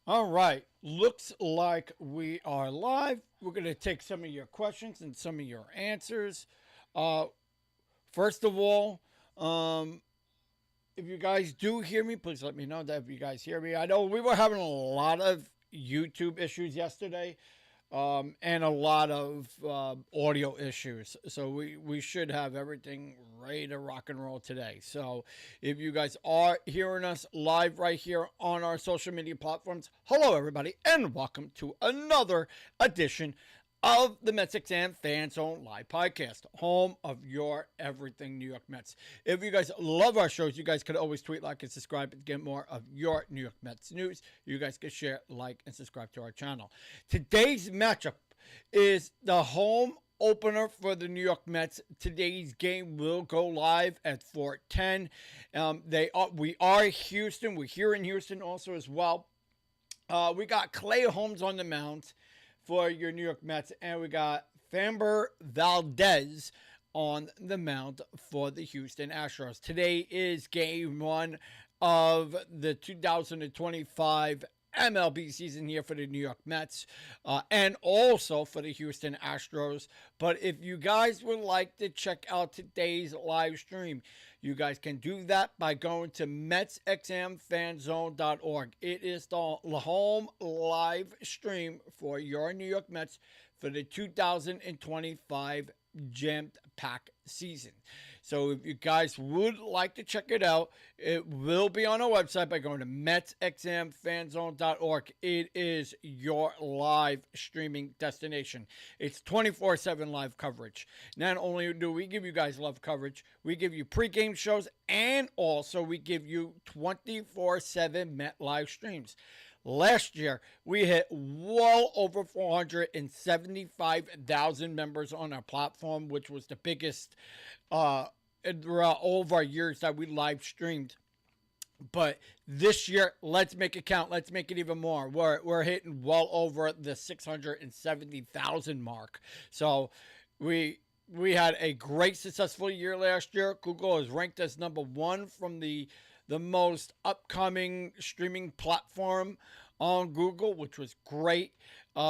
All right. Looks like we are live. We're going to take some of your questions and some of your answers. Uh, First of all, um, if you guys do hear me, please let me know that if you guys hear me. I know we were having a lot of YouTube issues yesterday, and a lot of audio issues. So we should have everything ready to rock and roll today. So if you guys are hearing us live right here on our social media platforms, hello everybody, and welcome to another edition of the MetsXMFanZone live podcast, home of your everything New York Mets. If you guys love our shows, you guys could always tweet, like, and subscribe to get more of your New York Mets news. You guys can share, like, and subscribe to our channel. Today's matchup is the home opener for the New York Mets. Today's game will go live at 4:10. We are Houston. We're here in Houston also as well. We got Clay Holmes on the mound for your New York Mets, and we got Framber Valdez on the mound for the Houston Astros. Today is game one of the 2025 MLB season here for the New York Mets, and also for the Houston Astros. But if you guys would like to check out today's live stream, you guys can do that by going to MetsXMFanZone.org. It is the home live stream for your New York Mets for the 2025 Jammed Pack season. So if you guys would like to check it out, it will be on our website by going to MetsXMFanZone.org. It is your live streaming destination. It's 24/7 live coverage. Not only do we give you guys live coverage, we give you pregame shows, and also we give you 24/7 Met live streams. Last year, we hit well over 475,000 members on our platform, which was the biggest throughout all of our years that we live streamed. But this year, let's make it count. Let's make it even more. We're hitting well over the 670,000 mark. So we had a great successful year last year. Google is ranked as number one from the most upcoming streaming platform on Google, which was great.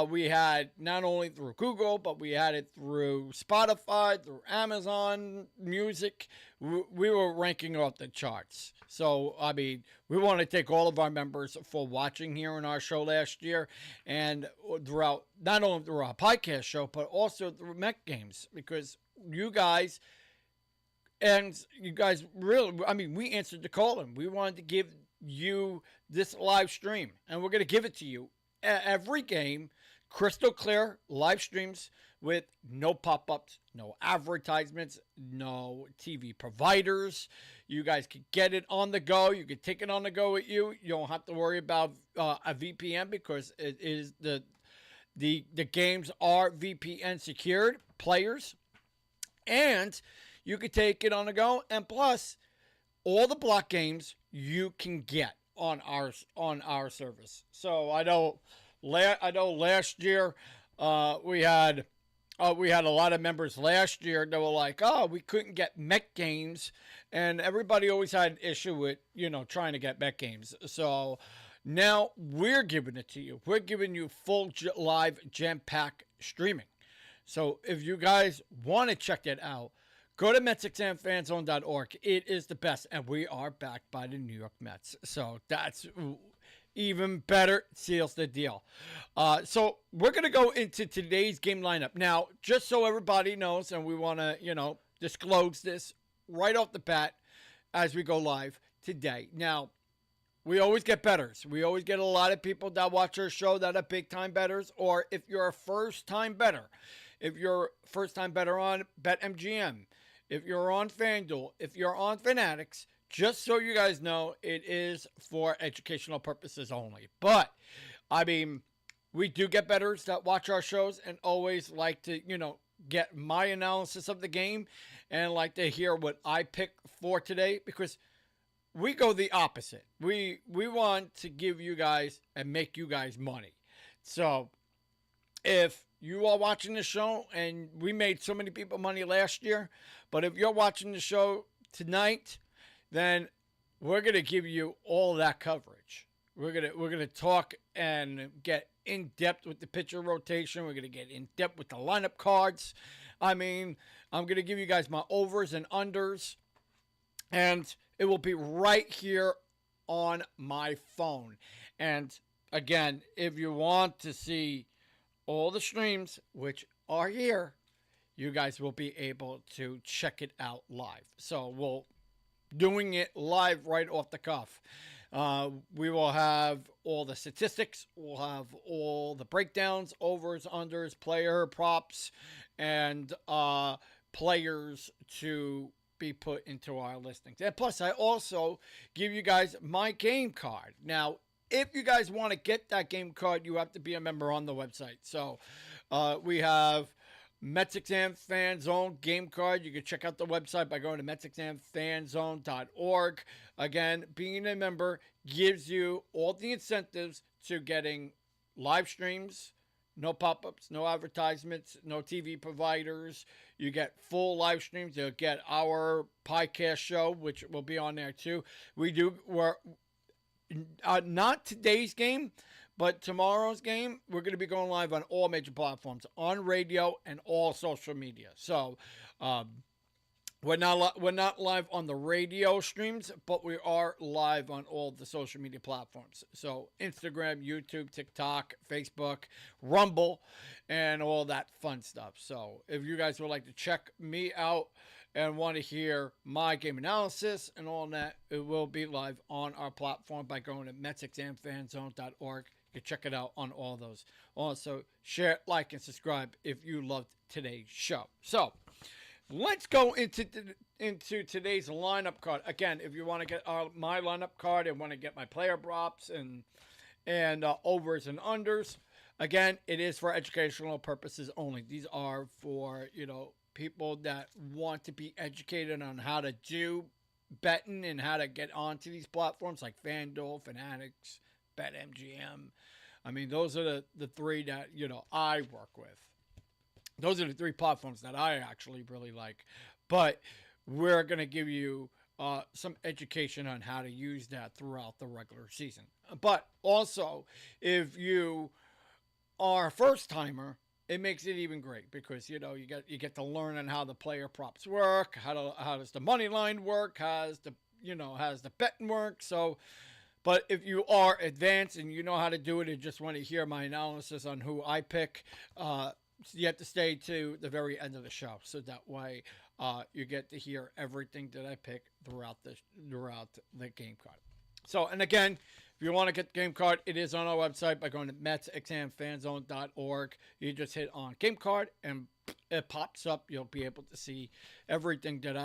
We had not only through Google, but we had it through Spotify, through Amazon Music. We were ranking off the charts. So, I mean, we want to thank all of our members for watching here in our show last year, and throughout, not only through our podcast show, but also through Met games, because you guys really, I mean, we answered the call, and we wanted to give you this live stream, and we're going to give it to you every game, crystal clear live streams with no pop-ups, no advertisements, no TV providers. You guys can get it on the go. You can take it on the go with you. You don't have to worry about a VPN, because it is the games are VPN secured players, and you can take it on the go. And plus, all the block games you can get on our service. So I know last year we had a lot of members last year that were like, oh, we couldn't get Met games, and everybody always had an issue with trying to get Met games. So now we're giving it to you. We're giving you full live jam pack streaming. So if you guys want to check it out, go to MetsXMFanZone.org. It is the best, and we are backed by the New York Mets. So that's even better. Seals the deal. So we're going to go into today's game lineup. Now, just so everybody knows, and we want to, disclose this right off the bat as we go live today. Now, we always get bettors. We always get a lot of people that watch our show that are big-time bettors, or if you're a first-time bettor, if you're a first-time bettor on BetMGM, if you're on FanDuel, if you're on Fanatics, just so you guys know, it is for educational purposes only. But, I mean, we do get bettors that watch our shows and always like to, get my analysis of the game and like to hear what I pick for today, because we go the opposite. We want to give you guys and make you guys money. So, if you are watching the show, and we made so many people money last year, but if you're watching the show tonight, then we're going to give you all that coverage. We're gonna talk and get in depth with the pitcher rotation. We're gonna get in depth with the lineup cards. I mean, I'm gonna give you guys my overs and unders, and it will be right here on my phone. And again, if you want to see all the streams, which are here, you guys will be able to check it out live. So we'll doing it live right off the cuff. We will have all the statistics. We'll have all the breakdowns, overs, unders, player props, and players to be put into our listings. And plus, I also give you guys my game card. Now, if you guys want to get that game card, you have to be a member on the website. So we have MetsXMFanZone game card. You can check out the website by going to MetsXMFanZone.org. Again, being a member gives you all the incentives to getting live streams, no pop-ups, no advertisements, no TV providers. You get full live streams. You'll get our podcast show, which will be on there too. We're not today's game, but tomorrow's game, we're going to be going live on all major platforms, on radio and all social media. So we're not live on the radio streams, but we are live on all the social media platforms. So Instagram, YouTube, TikTok, Facebook, Rumble, and all that fun stuff. So if you guys would like to check me out and want to hear my game analysis and all that, it will be live on our platform by going to MetsXMFanZone.org. You can check it out on all those. Also, share, like, and subscribe if you loved today's show. So, let's go into today's lineup card. Again, if you want to get my lineup card and want to get my player props and overs and unders, again, it is for educational purposes only. These are for, people that want to be educated on how to do betting and how to get onto these platforms like FanDuel, Fanatics, BetMGM. I mean, those are the three that, I work with. Those are the three platforms that I actually really like. But we're going to give you some education on how to use that throughout the regular season. But also, if you are a first-timer, it makes it even great because, you get to learn on how the player props work, how does the money line work, how's the betting work. So, but if you are advanced and you know how to do it and just want to hear my analysis on who I pick, you have to stay to the very end of the show. So that way you get to hear everything that I pick throughout the game card. So, and again, if you want to get the game card, it is on our website by going to MetsXMFanZone.org. You just hit on game card and it pops up. You'll be able to see everything that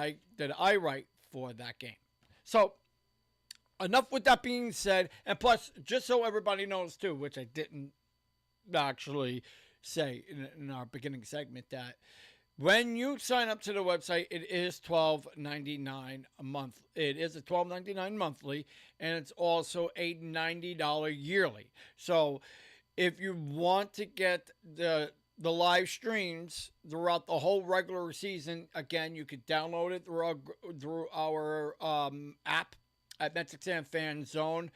I write for that game. So, enough with that being said, and plus, just so everybody knows too, which I didn't actually say in our beginning segment, that when you sign up to the website, it is $12.99 a month. It is a $12.99 monthly, and it's also a $90 yearly. So if you want to get the live streams throughout the whole regular season, again, you could download it through our app at MetsXMFanZone.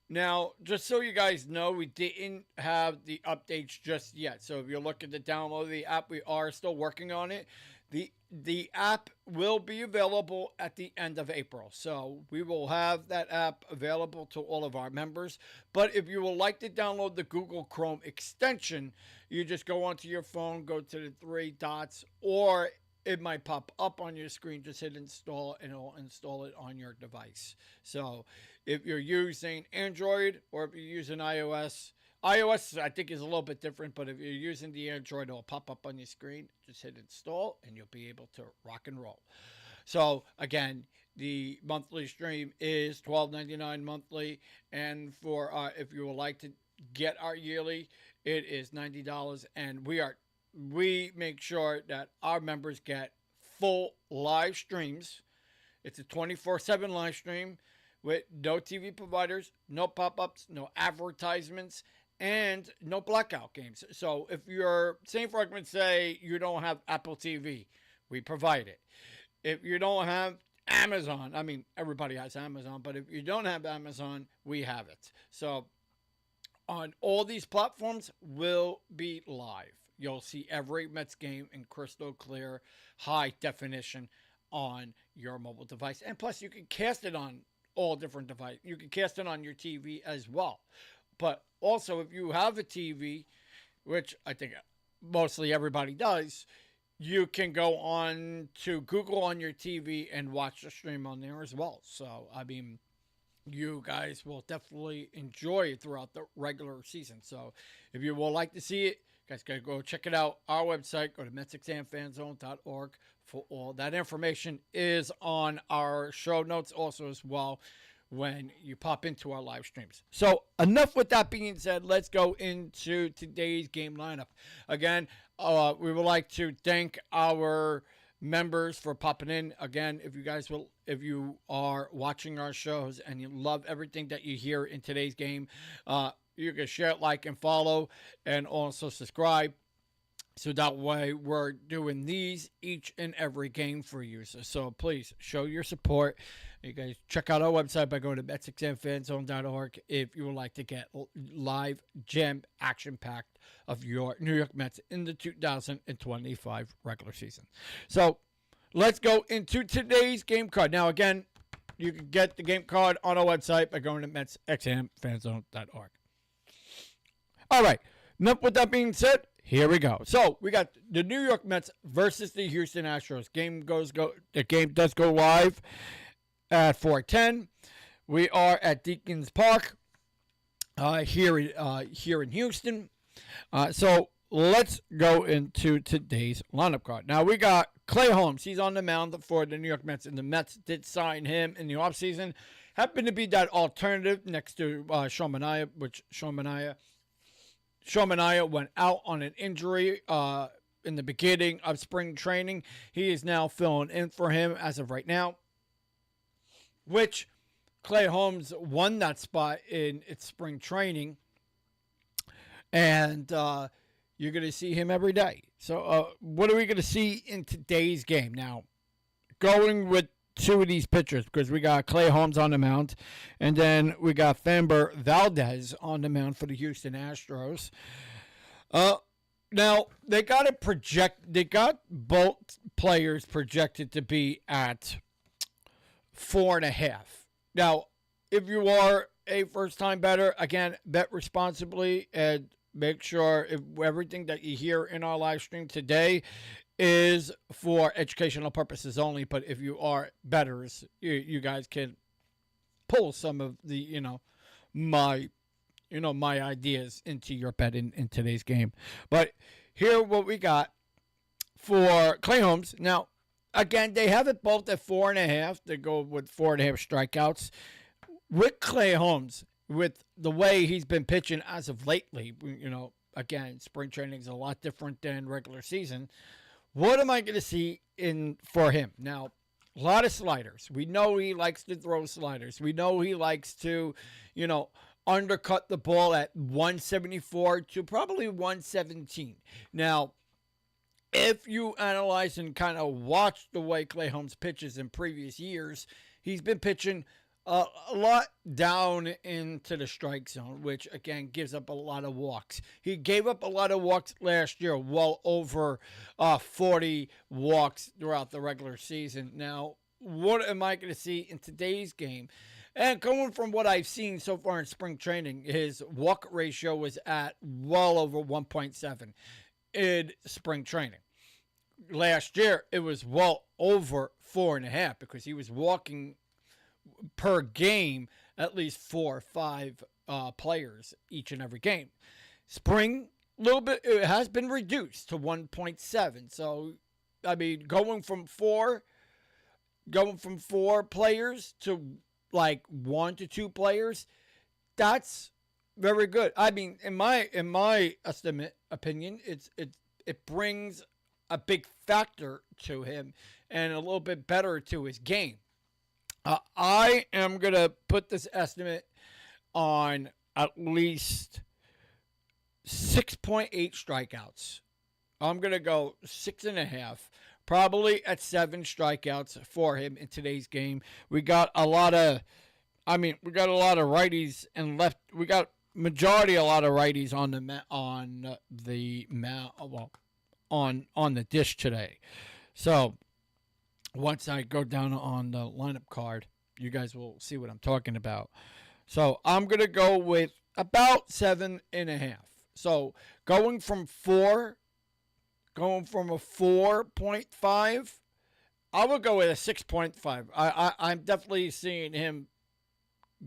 Now, just so you guys know, we didn't have the updates just yet. So if you're looking to download the app, we are still working on it. The app will be available at the end of April. So we will have that app available to all of our members. But if you would like to download the Google Chrome extension, you just go onto your phone, go to the three dots, or it might pop up on your screen. Just hit install and it'll install it on your device. So if you're using Android or if you're using iOS I think is a little bit different, but if you're using the Android, it'll pop up on your screen. Just hit install and you'll be able to rock and roll. So again, the monthly stream is $12.99 monthly, and for if you would like to get our yearly, it is $90, and we make sure that our members get full live streams. It's a 24/7 live stream with no TV providers, no pop-ups, no advertisements, and no blackout games. So if you're, say for argument's sake, you don't have Apple TV, we provide it. If you don't have Amazon. I mean, everybody has Amazon, but if you don't have Amazon, we have it. So on all these platforms will be live. You'll see every Mets game in crystal clear, high definition on your mobile device. And plus, you can cast it on all different devices. You can cast it on your TV as well. But also, if you have a TV, which I think mostly everybody does, you can go on to Google on your TV and watch the stream on there as well. So, I mean, you guys will definitely enjoy it throughout the regular season. So, if you would like to see it, you guys gotta go check it out. Our website, go to MetsXMFanZone.org for all that information is on our show notes also as well when you pop into our live streams. So enough with that being said, let's go into today's game lineup. Again, we would like to thank our members for popping in. Again, if you are watching our shows and you love everything that you hear in today's game, you can share, like, and follow, and also subscribe. So that way we're doing these each and every game for you. So please show your support. You guys check out our website by going to MetsXMFanZone.org if you would like to get live gem action packed of your New York Mets in the 2025 regular season. So let's go into today's game card. Now, again, you can get the game card on our website by going to MetsXMFanZone.org. All right. Enough with that being said. Here we go. So we got the New York Mets versus the Houston Astros. The game does go live at 4:10. We are at Deakins Park here in Houston. So let's go into today's lineup card. Now we got Clay Holmes. He's on the mound for the New York Mets, and the Mets did sign him in the offseason. Happened to be that alternative next to Sean Manaea, which Sean Manaea went out on an injury in the beginning of spring training. He is now filling in for him as of right now, which Clay Holmes won that spot in its spring training. And you're going to see him every day. So what are we going to see in today's game? Now, going with two of these pitchers, because we got Clay Holmes on the mound, and then we got Framber Valdez on the mound for the Houston Astros. Now they got both players projected to be at 4.5. Now, if you are a first-time bettor, again, bet responsibly and make sure if everything that you hear in our live stream today is for educational purposes only. But if you are bettors, you guys can pull some of the, my ideas into your bet in today's game. But here what we got for Clay Holmes. Now, again, they have it both at 4.5. They go with 4.5 strikeouts. With Clay Holmes, with the way he's been pitching as of lately, again, spring training is a lot different than regular season. What am I going to see for him? Now, a lot of sliders. We know he likes to throw sliders. We know he likes to, undercut the ball at 174 to probably 117. Now, if you analyze and kind of watch the way Clay Holmes pitches in previous years, he's been pitching a lot down into the strike zone, which, again, gives up a lot of walks. He gave up a lot of walks last year, well over 40 walks throughout the regular season. Now, what am I going to see in today's game? And going from what I've seen so far in spring training, his walk ratio was at well over 1.7 in spring training. Last year, it was well over 4.5 because he was walking per game at least 4 or 5 players each and every game. Spring, a little bit, it has been reduced to 1.7. So, I mean, going from four players to like 1 to 2 players, that's very good. I mean, in my opinion, it brings a big factor to him and a little bit better to his game. I am going to put this estimate on at least 6.8 strikeouts. I'm going to go 6.5, probably at 7 strikeouts for him in today's game. We got a lot of righties and left. We got majority a lot of righties on the dish today. So once I go down on the lineup card, you guys will see what I'm talking about. So I'm going to go with about 7.5. So going from a 4.5, I would go with a 6.5. I'm definitely seeing him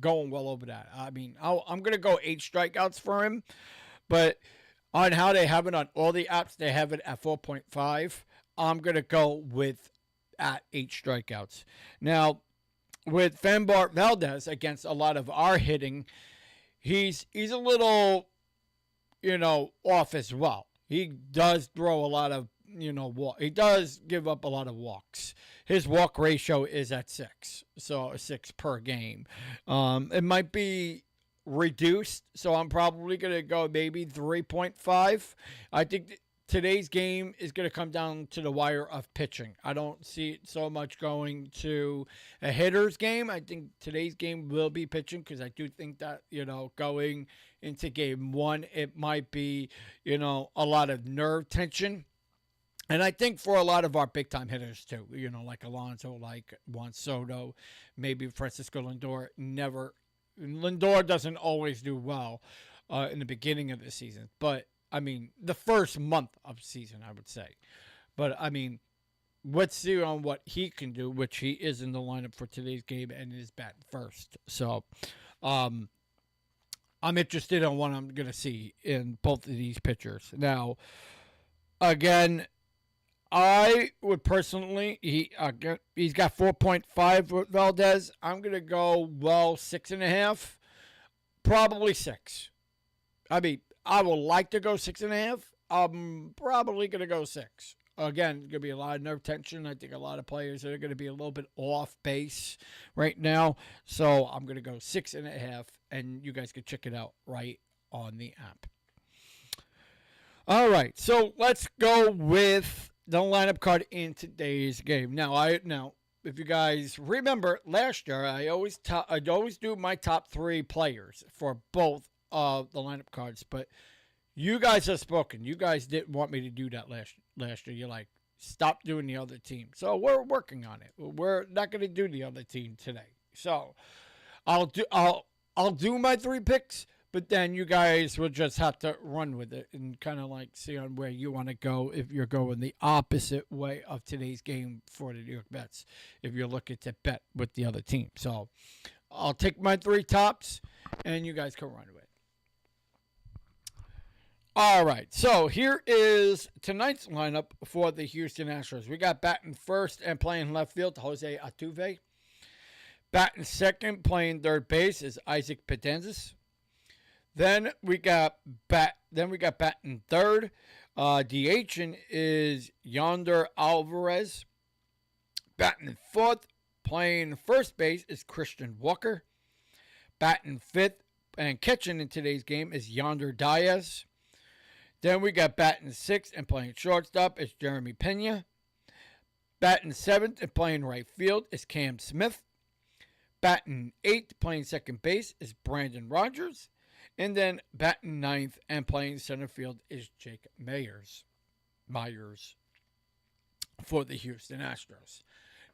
going well over that. I mean, I'm going to go 8 strikeouts for him, but on how they have it on all the apps, they have it at 4.5. I'm going to go with at 8 strikeouts. Now, with Framber Valdez against a lot of our hitting, he's a little, off as well. He does throw a lot of, he does give up a lot of walks. His walk ratio is at 6, so 6 per game. It might be reduced, so I'm probably going to go maybe 3.5. I think today's game is going to come down to the wire of pitching. I don't see it so much going to a hitter's game. I think today's game will be pitching because I do think that, going into game 1, it might be, a lot of nerve tension. And I think for a lot of our big-time hitters, too, like Alonso, like Juan Soto, maybe Francisco Lindor, Lindor doesn't always do well in the beginning of the season. But, the first month of the season, I would say. But, let's see on what he can do, which he is in the lineup for today's game and is batting first. So, I'm interested in what I'm going to see in both of these pitchers. Now, again, I would personally, he's got 4.5 with Valdez. I'm going to go, 6.5. Probably 6. I would like to go 6.5. I'm probably going to go 6. Again, going to be a lot of nerve tension. I think a lot of players are going to be a little bit off base right now. So I'm going to go 6.5, and you guys can check it out right on the app. All right, so let's go with the lineup card in today's game. Now, if you guys remember last year, I'd always do my top 3 players for both of the lineup cards, but you guys have spoken. You guys didn't want me to do that last year. You're like, stop doing the other team. So we're working on it. We're not going to do the other team today. So I'll do my 3 picks, but then you guys will just have to run with it and kind of like see on where you want to go if you're going the opposite way of today's game for the New York Mets, if you're looking to bet with the other team. So I'll take my 3 tops, and you guys can run with it. All right, so here is tonight's lineup for the Houston Astros. We got batting first and playing left field, Jose Altuve. Batting second, playing third base, is Isaac Paredes. Then we got batting third. DHing is Yonder Alvarez. Batting fourth, playing first base, is Christian Walker. Batting fifth and catching in today's game is Yonder Diaz. Then we got batting sixth and playing shortstop is Jeremy Pena. Batting seventh and playing right field is Cam Smith. Batting eighth, playing second base, is Brandon Rogers. And then batting ninth and playing center field is Jake Myers for the Houston Astros.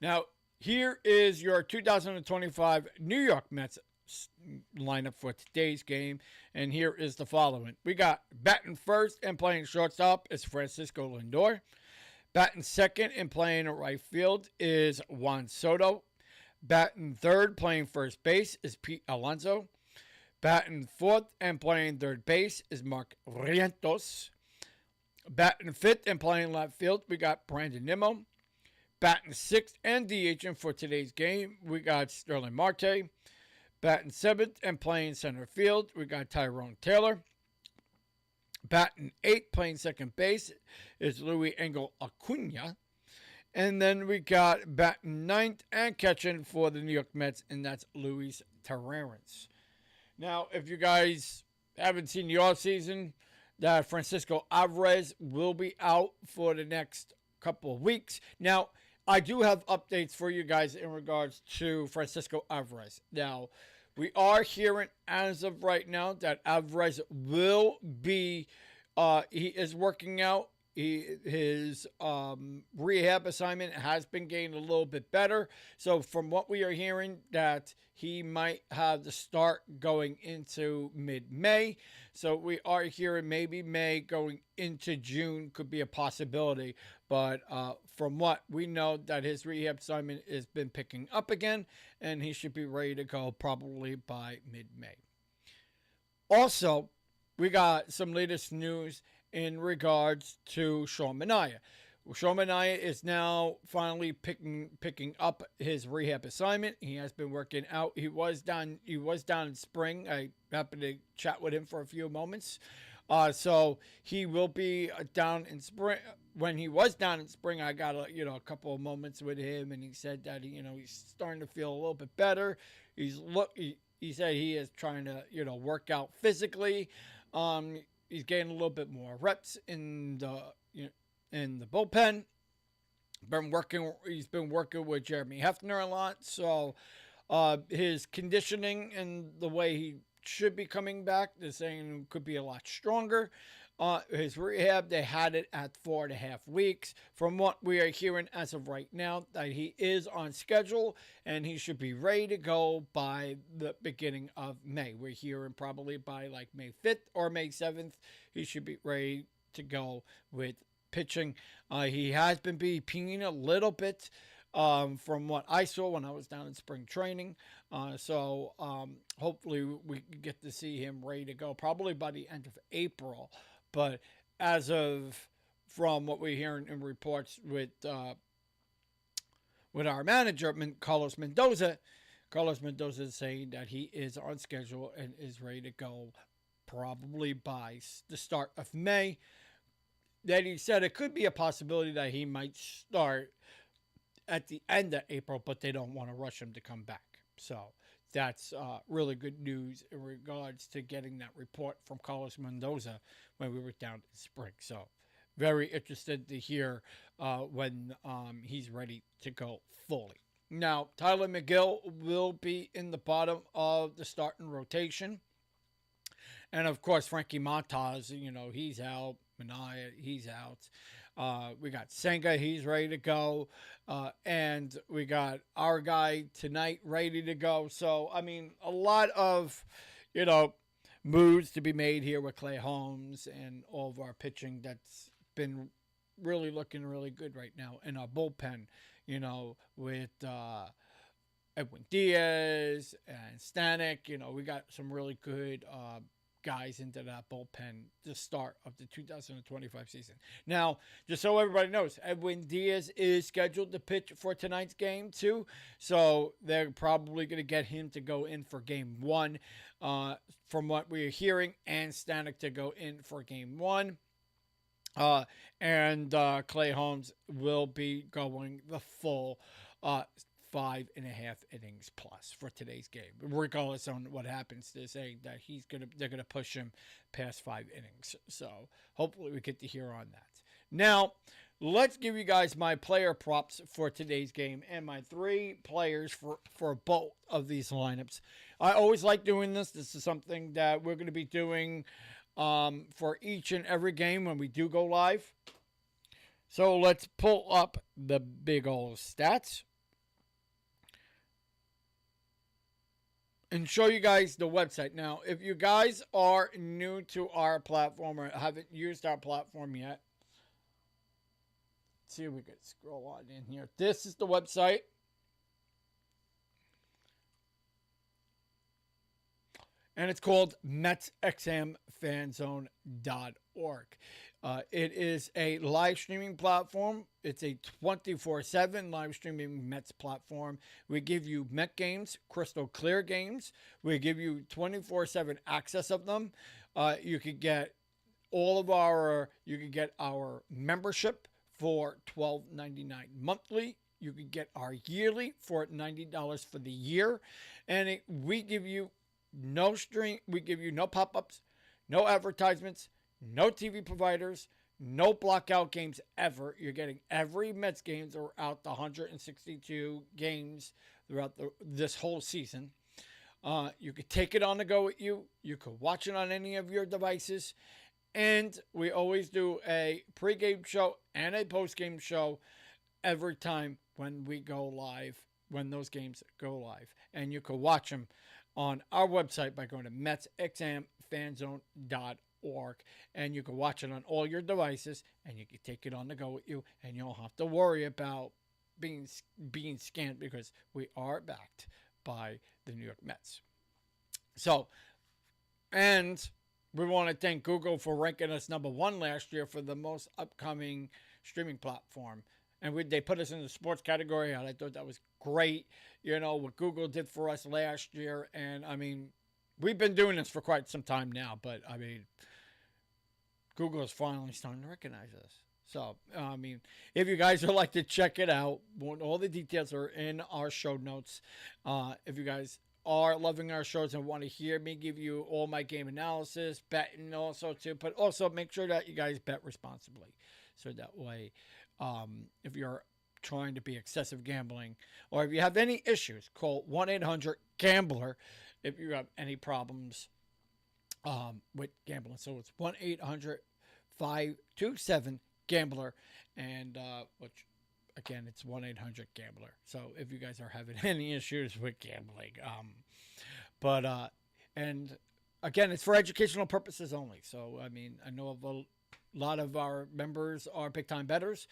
Now, here is your 2025 New York Mets lineup for today's game, and here is the following. We got batting first and playing shortstop is Francisco Lindor. Batting second and playing right field is Juan Soto. Batting third, playing first base, is Pete Alonso. Batting fourth and playing third base is Mark Vientos. Batting fifth and playing left field, we got Brandon Nimmo. Batting sixth and DHing for today's game, we got Sterling Marte. Batting seventh and playing center field, we got Tyrone Taylor. Batting eighth, playing second base, is Luis Angel Acuna. And then we got batting ninth and catching for the New York Mets, and that's Luis Terrence. Now, if you guys haven't seen the offseason, that Francisco Alvarez will be out for the next couple of weeks. Now, I do have updates for you guys in regards to Francisco Alvarez. Now, we are hearing as of right now that Alvarez will be, he is working out. His rehab assignment has been getting a little bit better. So from what we are hearing, that he might have the start going into mid-May. So we are hearing maybe May going into June could be a possibility. But from what we know, that his rehab assignment has been picking up again, and he should be ready to go probably by mid-May. Also, we got some latest news in regards to Sean Manaea. Sean Manaea is now finally picking up his rehab assignment. He has been working out. He was down in spring. I happened to chat with him for a few moments. So he will be down in spring. When he was down in spring, I got a couple of moments with him, and he said that he's starting to feel a little bit better. He said he is trying to work out physically. He's getting a little bit more reps in the bullpen. He's been working with Jeremy Hefner a lot, so his conditioning and the way he should be coming back, they're saying could be a lot stronger. His rehab, they had it at 4.5 weeks. From what we are hearing as of right now, that he is on schedule and he should be ready to go by the beginning of May. We're hearing probably by like May 5th or May 7th, he should be ready to go with pitching. He has been peeing a little bit from what I saw when I was down in spring training. So hopefully we can get to see him ready to go probably by the end of April. But from what we're hearing in reports with our manager, Carlos Mendoza is saying that he is on schedule and is ready to go probably by the start of May. That he said it could be a possibility that he might start at the end of April, but they don't want to rush him to come back. So that's really good news in regards to getting that report from Carlos Mendoza when we were down in spring. So very interested to hear when he's ready to go fully. Now, Tyler McGill will be in the bottom of the starting rotation. And, of course, Frankie Montas, he's out. Manaea, he's out. We got Senga, he's ready to go. And we got our guy tonight ready to go. So, I mean, a lot of, moves to be made here with Clay Holmes and all of our pitching that's been really looking really good right now. In our bullpen, with Edwin Diaz and Stanek, we got some really good guys into that bullpen the start of the 2025 season. Now, just so everybody knows, Edwin Diaz is scheduled to pitch for tonight's game too, so they're probably going to get him to go in for game 1 from what we're hearing, and Stanek to go in for game 1. And Clay Holmes will be going the full 5.5 innings plus for today's game, regardless on what happens. They're saying that they're gonna push him past 5 innings. So hopefully we get to hear on that. Now, let's give you guys my player props for today's game and my 3 players for both of these lineups. I always like doing this. This is something that we're going to be doing for each and every game when we do go live. So let's pull up the big old stats and show you guys the website. Now, if you guys are new to our platform or haven't used our platform yet, let's see if we can scroll on in here. This is the website. And it's called MetsXMFanZone.org. It is a live streaming platform. It's a 24/7 live streaming Mets platform. We give you Met games, crystal clear games. We give you 24/7 access of them. You could get our membership for $12.99 monthly. You could get our yearly for $90 for the year. And we give you no stream. We give you no pop-ups, no advertisements, no TV providers, No blockout games ever. You're getting every Mets game throughout the 162 games throughout this whole season. You could take it on the go with you. You could watch it on any of your devices. And we always do a pregame show and a postgame show every time when we go live, when those games go live. And you can watch them on our website by going to MetsXMFanZone.org. And you can watch it on all your devices, and you can take it on the go with you, and you don't have to worry about being scanned because we are backed by the New York Mets. So, and we want to thank Google for ranking us number 1 last year for the most upcoming streaming platform. And they put us in the sports category, and I thought that was great. You know, what Google did for us last year. And, I mean, we've been doing this for quite some time now, but, I mean, Google is finally starting to recognize us. So, I mean, if you guys would like to check it out, all the details are in our show notes. If you guys are loving our shows and want to hear me give you all my game analysis, betting also too, but also make sure that you guys bet responsibly. So that way, if you're trying to be excessive gambling, or if you have any issues, call 1-800-GAMBLER if you have any problems with gambling. So it's 1-800-527-GAMBLER, and which again, it's 1-800-GAMBLER. So if you guys are having any issues with gambling, and again, it's for educational purposes only. So I mean, I know of a lot of our members are big time bettors,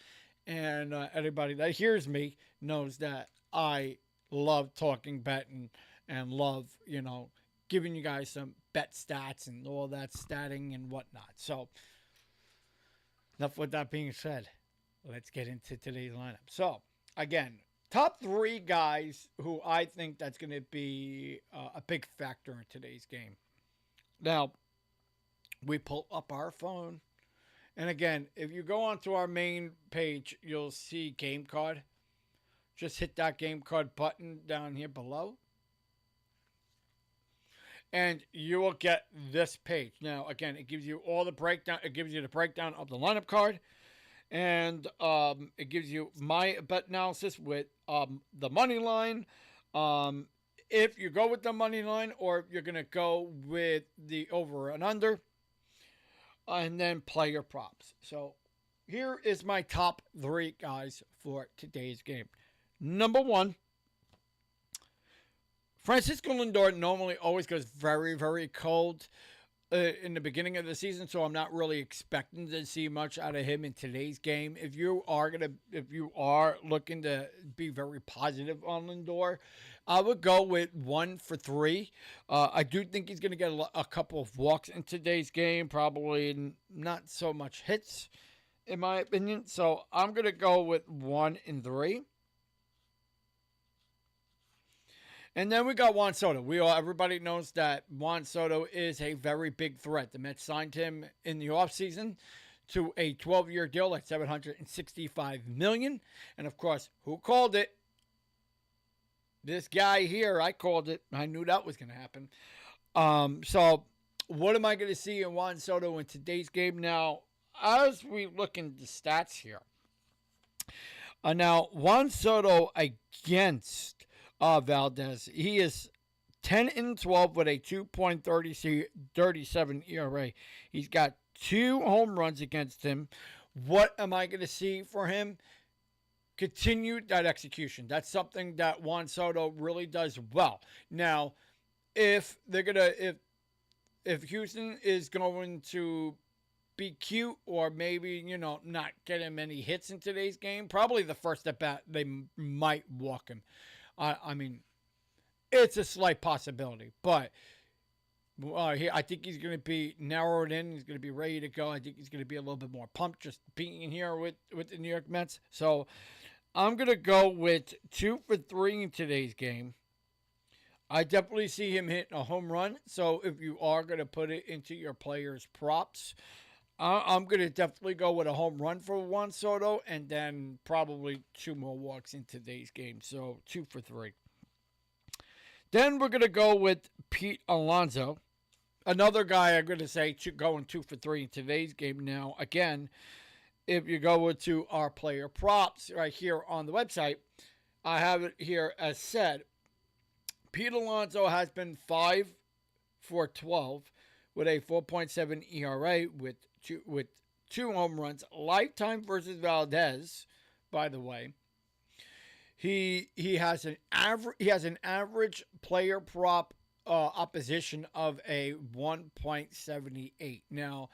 and everybody that hears me knows that I love talking betting and love, you know, giving you guys some bet stats and all that statting and whatnot. So enough with that being said. Let's get into today's lineup. So, again, top 3 guys who I think that's going to be a big factor in today's game. Now, we pull up our phone. And again, if you go onto our main page, you'll see game card. Just hit that game card button down here below. And you will get this page. Now, again, it gives you all the breakdown. It gives you the breakdown of the lineup card. And it gives you my bet analysis with the money line. If you go with the money line, or if you're going to go with the over and under, and then play your props. So here is my top 3 guys for today's game. Number 1, Francisco Lindor normally always goes very, very cold in the beginning of the season, so I'm not really expecting to see much out of him in today's game. If you are looking to be very positive on Lindor, I would go with 1 for 3. I do think he's going to get a couple of walks in today's game, probably not so much hits, in my opinion. So I'm going to go with 1 and 3. And then we got Juan Soto. Everybody knows that Juan Soto is a very big threat. The Mets signed him in the offseason to a 12-year deal at $765 million. And, of course, who called it? This guy here. I called it. I knew that was going to happen. So what am I going to see in Juan Soto in today's game? Now, as we look into the stats here. Now, Juan Soto against Valdez. He is 10-12 with a 2.37 ERA. He's got 2 home runs against him. What am I going to see for him? Continued that execution. That's something that Juan Soto really does well. Now, if Houston is going to be cute, or maybe, not get him any hits in today's game, probably the first at bat they might walk him. I mean, it's a slight possibility, but I think he's going to be narrowed in. He's going to be ready to go. I think he's going to be a little bit more pumped just being in here with the New York Mets. So I'm going to go with 2 for 3 in today's game. I definitely see him hitting a home run. So if you are going to put it into your players' props, I'm going to definitely go with a home run for Juan Soto, and then probably 2 more walks in today's game. So 2 for 3. Then we're going to go with Pete Alonso. Another guy I'm going to say going 2 for 3 in today's game. Now, again, if you go into our player props right here on the website, I have it here as said. Pete Alonso has been 5 for 12 with a 4.7 ERA with two home runs. Lifetime versus Valdez, by the way. He has an average player prop opposition of a 1.78. Now,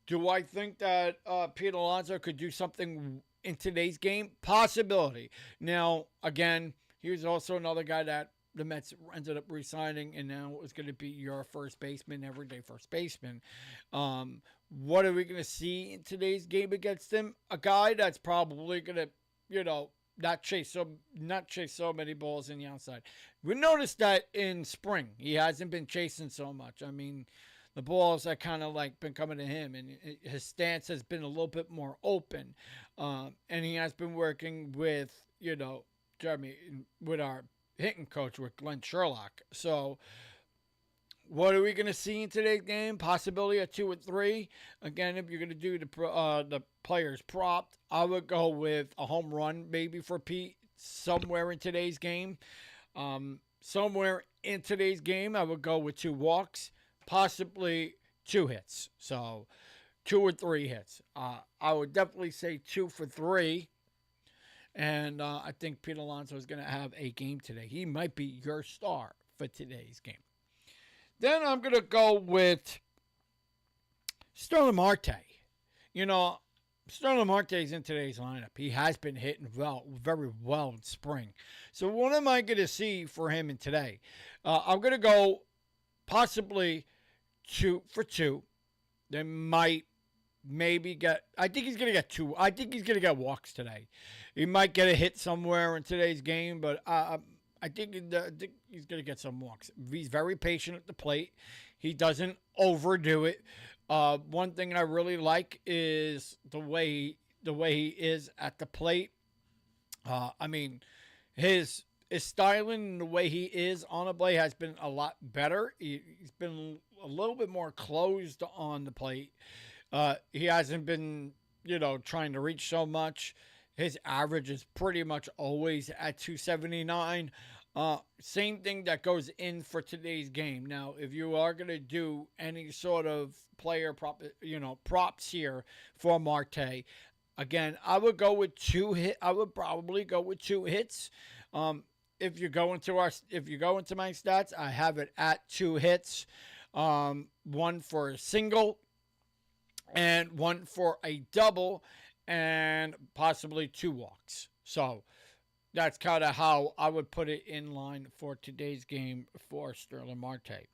do I think that Pete Alonso could do something in today's game? Possibility. Now, again, here's also another guy that the Mets ended up re-signing, and now is going to be your first baseman, everyday first baseman. What are we going to see in today's game against him? A guy that's probably going to, not chase so many balls in the outside. We noticed that in spring he hasn't been chasing so much. I mean, the balls are kind of like been coming to him, and his stance has been a little bit more open. And he has been working with Jeremy, with our hitting coach, with Glenn Sherlock. So what are we going to see in today's game? Possibility of 2 or 3. Again, if you're going to do the players propped, I would go with a home run maybe for Pete somewhere in today's game. Somewhere in today's game, I would go with 2 walks, possibly 2 hits. So 2 or 3 hits. I would definitely say 2 for 3. And I think Pete Alonso is going to have a game today. He might be your star for today's game. Then I'm going to go with Sterling Marte. Sterling Marte is in today's lineup. He has been hitting very well in spring. So what am I going to see for him in today? I'm going to go possibly 2 for 2. They might maybe get, I think he's going to get 2. I think he's going to get walks today. He might get a hit somewhere in today's game, but I think he's going to get some walks. He's very patient at the plate. He doesn't overdo it. One thing I really like is the way he is at the plate. I mean, his styling and the way he is on the plate has been a lot better. He's been a little bit more closed on the plate. He hasn't been, trying to reach so much. His average is pretty much always at 279. Same thing that goes in for today's game. Now, if you are going to do any sort of player props here for Marte, again, I would go with 2 hit. I would probably go with 2 hits. If you go into my stats, I have it at 2 hits. 1 for a single and 1 for a double, and possibly 2 walks. So that's kind of how I would put it in line for today's game for Sterling Marte.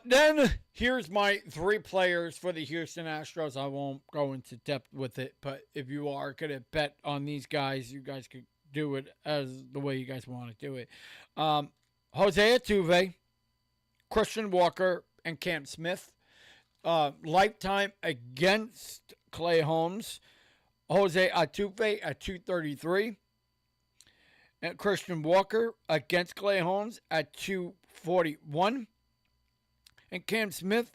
Then here's my 3 players for the Houston Astros. I won't go into depth with it, but if you are going to bet on these guys, you guys could do it as the way you guys want to do it. Jose Altuve, Christian Walker, and Cam Smith. Lifetime against Clay Holmes. Jose Altuve at 233. And Christian Walker against Clay Holmes at 241. And Cam Smith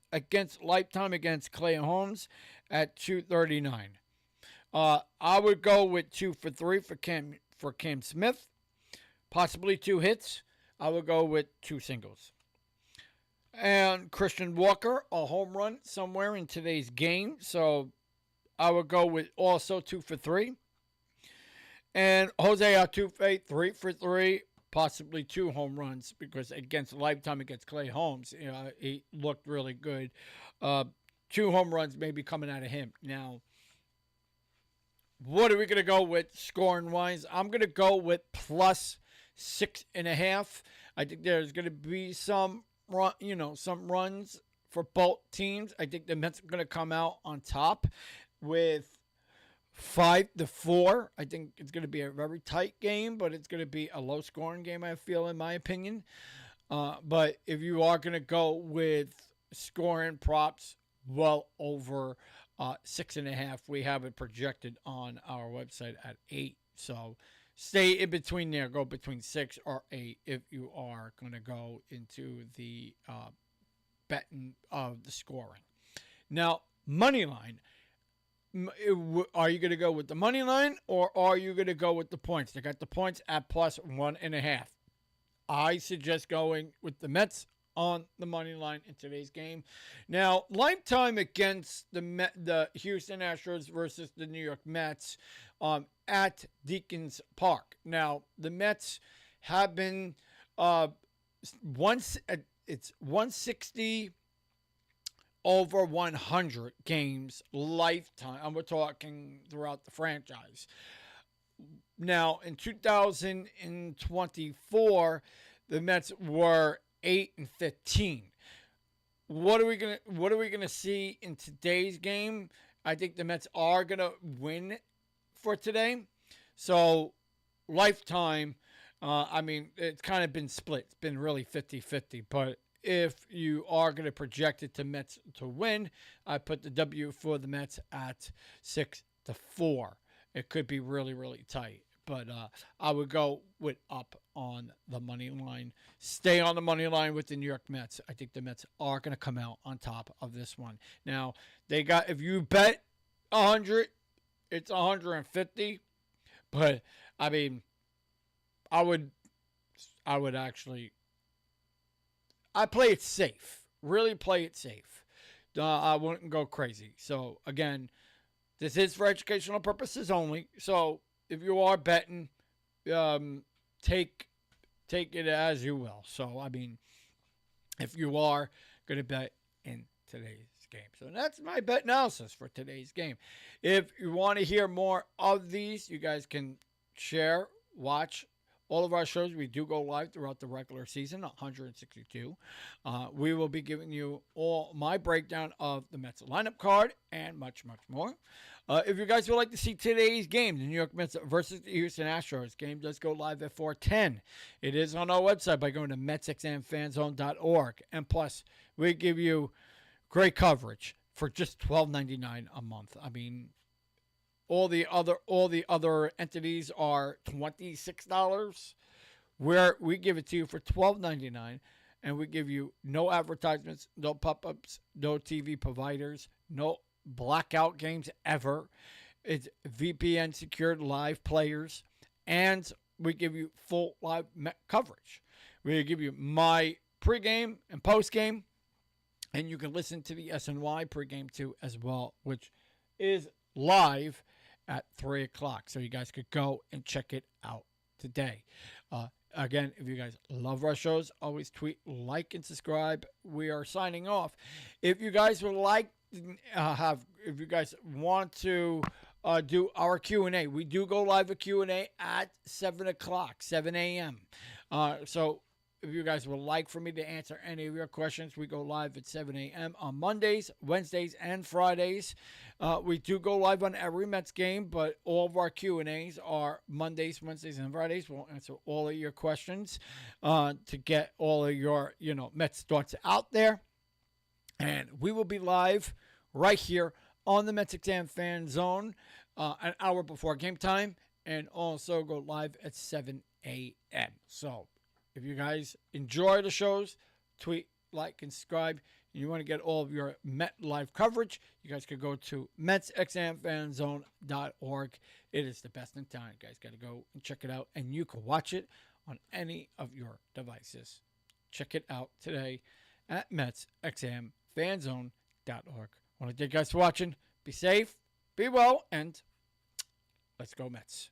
lifetime against Clay Holmes at 239. I would go with 2 for 3 for Cam Smith. Possibly 2 hits. I would go with 2 singles. And Christian Walker, a home run somewhere in today's game. So I would go with also 2 for 3. And Jose Altuve, 3 for 3, possibly 2 home runs, because lifetime against Clay Holmes, he looked really good. 2 home runs maybe coming out of him. Now, what are we going to go with scoring wise? I'm going to go with plus 6.5. I think there's going to be some runs for both teams. I think the Mets are going to come out on top with 5-4. I think it's going to be a very tight game, but it's going to be a low-scoring game, I feel, in my opinion. But if you are going to go with scoring props well over 6.5, we have it projected on our website at 8. So stay in between there. Go between 6 or 8 if you are going to go into the betting the scoring. Now, money line. Are you going to go with the money line or are you going to go with the points? They got the points at +1.5. I suggest going with the Mets on the money line in today's game. Now, lifetime against the Houston Astros versus the New York Mets at Deacons Park. Now, the Mets have been it's 160 over 100 games lifetime, and we're talking throughout the franchise. Now, in 2024, the Mets were 8-15. What are we gonna see in today's game? I think the Mets are gonna win for today. So, lifetime. I mean, it's kind of been split. It's been really 50-50, but if you are going to project it to Mets to win, I put the W for the Mets at 6-4. It could be really, really tight, but I would go with up on the money line. Stay on the money line with the New York Mets. I think the Mets are going to come out on top of this one. Now, if you bet 100, it's 150, but I mean, I would actually. I play it safe. Really play it safe. I wouldn't go crazy. So, again, this is for educational purposes only. So, if you are betting, take it as you will. So, I mean, if you are going to bet in today's game. So, that's my bet analysis for today's game. If you want to hear more of these, you guys can share, watch all of our shows. We do go live throughout the regular season, 162. We will be giving you all my breakdown of the Mets lineup card and much, much more. If you guys would like to see today's game, the New York Mets versus the Houston Astros, game does go live at 4:10. It is on our website by going to MetsXMFanZone.org. And plus, we give you great coverage for just $12.99 a month. I mean, all the other entities are $26, where we give it to you for $12.99, and we give you no advertisements, no pop-ups, no TV providers, no blackout games ever. It's VPN secured live players, and we give you full live coverage. We give you my pregame and postgame, and you can listen to the SNY pregame too as well, which is live at 3 o'clock. So you guys could go and check it out today. Again, if you guys love our shows, always tweet, like, and subscribe. We are signing off. If you guys would like if you guys want to do our Q&A, we do go live a Q&A at 7 o'clock, 7 a.m. So if you guys would like for me to answer any of your questions, we go live at 7 a.m. on Mondays, Wednesdays, and Fridays. We do go live on every Mets game, but all of our Q&As are Mondays, Wednesdays, and Fridays. We'll answer all of your questions to get all of your, Mets thoughts out there. And we will be live right here on the MetsXMFanZone an hour before game time, and also go live at 7 a.m. So, if you guys enjoy the shows, tweet, like, and subscribe. And you want to get all of your Met live coverage, you guys could go to MetsXMFanZone.org. It is the best in town. You guys got to go and check it out. And you can watch it on any of your devices. Check it out today at MetsXMFanZone.org. I want to thank you guys for watching. Be safe, be well, and let's go Mets.